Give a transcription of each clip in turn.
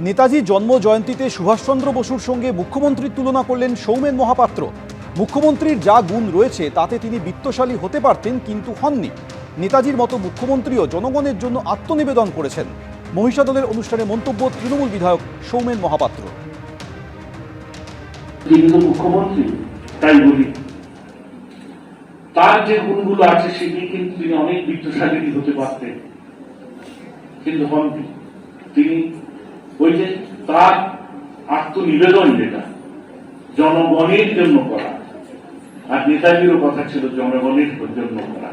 নেতাজি জন্ম জয়ন্তীতে সুভাষচন্দ্র বসুর সঙ্গে মুখ্যমন্ত্রীর তুলনা করলেন সৌমেন মহাপাত্র। মুখ্যমন্ত্রীর যা গুণ রয়েছে তাতে তিনি বিত্তশালী হতে পারতেন, কিন্তু হননি। নেতাজির মতো মুখ্যমন্ত্রীও জনগণের জন্য আত্মনিবেদন করেছেন। মহিষাদলের অনুষ্ঠানে মন্তব্য তৃণমূল বিধায়ক সৌমেন মহাপাত্র। মুখ্যমন্ত্রী তাই বলি, তার যে গুণগুলো আছে সেটি কিন্তু তিনি অনেক বিত্তশালী হতে পারতেন, কিন্তু হননি। তিনি ওই যে তার আত্মনিবেদন, যেটা জনগণের জন্য করা, আর নেতাজিরও কথা ছিল জনগণের জন্য করা।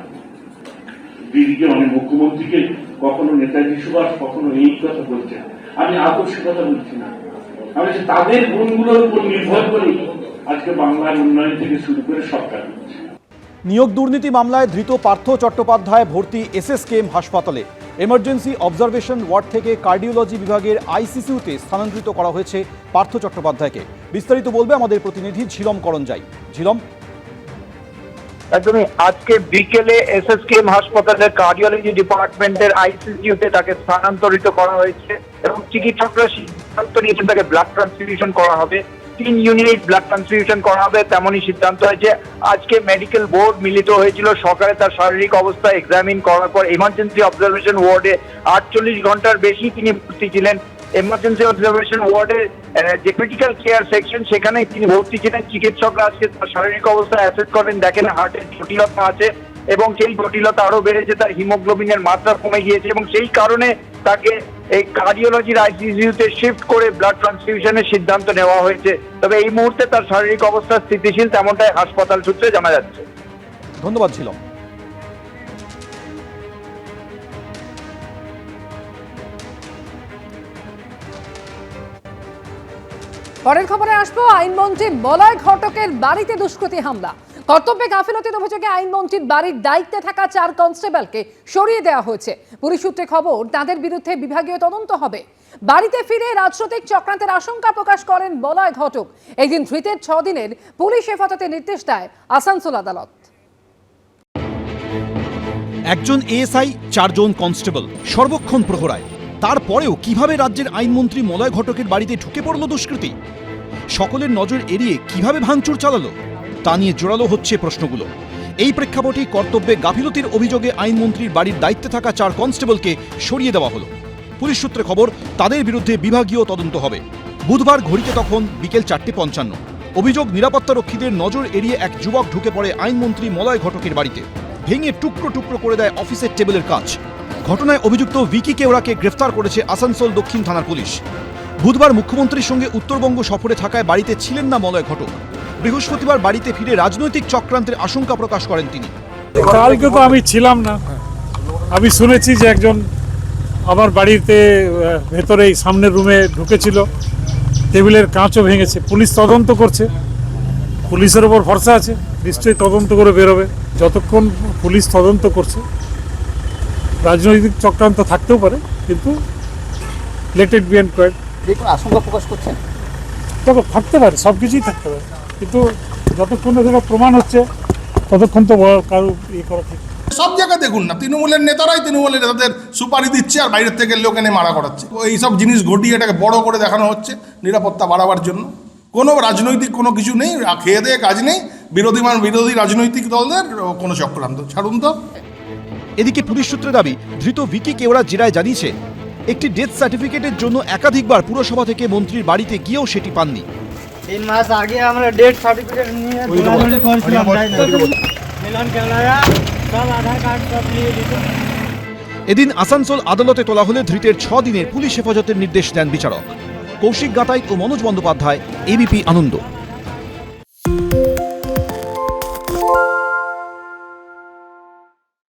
দিদিকে অনেক মুখ্যমন্ত্রীকে কখনো নেতাজি সুভাষ, কখনো এই কথা বলছে। আমি আদর্শের কথা বলছি না, আমি তাদের গুণগুলোর উপর নির্ভর করে আজকে বাংলার উন্নয়ন থেকে শুরু করে সরকার করছে। নিয়োগ দুর্নীতি মামলায় ধৃত পার্থ চট্টোপাধ্যায় ভর্তি এসএসকেএম হাসপাতালে। এমার্জেন্সি অবজারভেশন ওয়ার্ড থেকে কার্ডিওলজি বিভাগের আইসিসিউতে স্থানান্তরিত করা হয়েছে পার্থ চট্টোপাধ্যায়কে। বিস্তারিত বলবে আমাদের প্রতিনিধি ঝিলম করঞ্জাই। ঝিলম, একদমই আজকে বিকেলে এসএসকেএম হাসপাতালের কার্ডিওলজি ডিপার্টমেন্টের আইসিসিউতে তাকে স্থানান্তরিত করা হয়েছে এবং চিকিৎসকরা সিদ্ধান্ত নিয়েছেন তাকে ব্লাড ট্রান্সফিউশন করা হবে। 3 ইউনিট ব্লাড ট্রান্সফিউশন করা হবে, তেমনই সিদ্ধান্ত হয়েছে। আজকে মেডিকেল বোর্ড মিলিত হয়েছিল, সকালে তার শারীরিক অবস্থা এক্সামিন করার পর এমার্জেন্সি অবজারভেশন ওয়ার্ডে 48 ঘন্টার বেশি তিনি ভর্তি ছিলেন। এমার্জেন্সি অবজারভেশন ওয়ার্ডের যে ক্রিটিক্যাল কেয়ার সেকশন, সেখানে তিনি ভর্তি ছিলেন। চিকিৎসকরা আজকে তার শারীরিক অবস্থা অ্যাসেস করেন, দেখেন হার্টের জটিলতা আছে এবং সেই জটিলতা আরো বেড়েছে, তার হিমোগ্লোবিনের মাত্রা কমে গিয়েছে এবং সেই কারণে তাকে এই কার্ডিওলজির আইসিসিউতে শিফট করে ব্লাড ট্রান্সফিউশনের সিদ্ধান্ত নেওয়া হয়েছে। তবে এই মুহূর্তে তার শারীরিক অবস্থা স্থিতিশীল, তেমনটাই হাসপাতাল সূত্রে জানা যাচ্ছে। ধন্যবাদ ঝিলম। পরের খবরে আসবো, আইনমন্ত্রী মলয় ঘটকের বাড়িতে দুষ্কৃতী হামলা। কর্তব্যে গাফিলতির অভিযোগে আইনমন্ত্রীর বাড়ির দায়িত্বে থাকা 4 কনস্টেবলকে সরিয়ে দেওয়া হয়েছে। পুলিশ সূত্রে খবর, তাদের বিরুদ্ধে বিভাগীয় তদন্ত হবে। বাড়িতে ফিরে রাজনৈতিক চক্রান্তের আশঙ্কা প্রকাশ করেন মলয় ঘটক। একদিন ধৃতের 6 দিনের পুলিশ হেফাজতের নির্দেশ দেয় আসানসোল আদালত। একজন এএসআই, 4 জন কনস্টেবল, সর্বক্ষণ প্রহরায়। তারপরেও কিভাবে রাজ্যের আইনমন্ত্রী মলয় ঘটকের বাড়িতে ঢুকে পড়ল দুষ্কৃতী? সকলের নজর এড়িয়ে কিভাবে ভাঙচুর চালালো, তা নিয়ে জোরালো হচ্ছে প্রশ্নগুলো। এই প্রেক্ষাপটে কর্তব্যে গাফিলতির অভিযোগে আইনমন্ত্রীর বাড়ির দায়িত্বে থাকা 4 কনস্টেবলকে সরিয়ে দেওয়া হলো। পুলিশ সূত্রে খবর, তাদের বিরুদ্ধে বিভাগীয় তদন্ত হবে। বুধবার ঘড়িতে তখন বিকেল 4:55। অভিযোগ, নিরাপত্তারক্ষীদের নজর এড়িয়ে এক যুবক ঢুকে পড়ে আইনমন্ত্রী মলয় ঘটকের বাড়িতে, ভেঙে টুকরো টুকরো করে দেয় অফিসের টেবিলের কাজ। ঘটনায় অভিযুক্ত ভিকি কেওড়াকে গ্রেফতার করেছে আসানসোল দক্ষিণ থানার পুলিশ। বুধবার মুখ্যমন্ত্রীর সঙ্গে উত্তরবঙ্গ সফরে থাকায় বাড়িতে ছিলেন না মলয় ঘটক। বৃহস্পতিবার বাড়িতে ফিরে রাজনৈতিক চক্রান্তের আশঙ্কা প্রকাশ করেন তিনি। কালকে তো আমি ছিলাম না, আমি শুনেছি যে একজন আমার বাড়িতে ভেতরে এই সামনের রুমে ঢুকেছিল, টেবিলের কাঁচও ভেঙেছে। পুলিশ তদন্ত করছে, পুলিশের ওপর ভরসা আছে, নিশ্চয়ই তদন্ত করে বেরোবে। যতক্ষণ পুলিশ তদন্ত করছে, রাজনৈতিক চক্রান্ত থাকতেও পারে, কিন্তু লেট ইট বি এনকোয়ার্ড। দেখুন, আশঙ্কা প্রকাশ করছেন, তখন থাকতে পারে, সব কিছুই থাকতে পারে, কিন্তু যতক্ষণ যেটা প্রমাণ হচ্ছে ততক্ষণ তো কারো ইয়ে করা ঠিক। সব জায়গায় দেখুন না, তৃণমূলের নেতারাই তৃণমূলের নেতাদের সুপারি দিচ্ছে আর বাইরের থেকে লোক এনে মারা করাচ্ছে। এইসব জিনিস ঘটিয়ে এটাকে বড় করে দেখানো হচ্ছে নিরাপত্তা বাড়াবার জন্য। কোনো রাজনৈতিক কোনো কিছু নেই, খেয়ে দেয়ে কাজ নেই, বিরোধী রাজনৈতিক দলদের কোনো চক্রান্ত। ছাড়ুন তো। এদিকে পুলিশ সূত্রে দাবি, ধৃত ভিকি কেওড়া জেরায় জানিয়েছে, একটি ডেথ সার্টিফিকেটের জন্য একাধিকবার পুরসভা থেকে মন্ত্রীর বাড়িতে গিয়েও সেটি পাননি। 3 মাস আগে আমরা ডেথ সার্টিফিকেট নিয়ে দৌড়াদৌড়ি করছিলাম, মিলন কেওড়া সব আধার কার্ড সব নিয়ে দিত। এদিন আসানসোল আদালতে তোলা হলে ধৃতের 6 দিনের পুলিশ হেফাজতের নির্দেশ দেন বিচারক। কৌশিক গাতাইত ও মনোজ বন্দ্যোপাধ্যায়, এবিপি আনন্দ।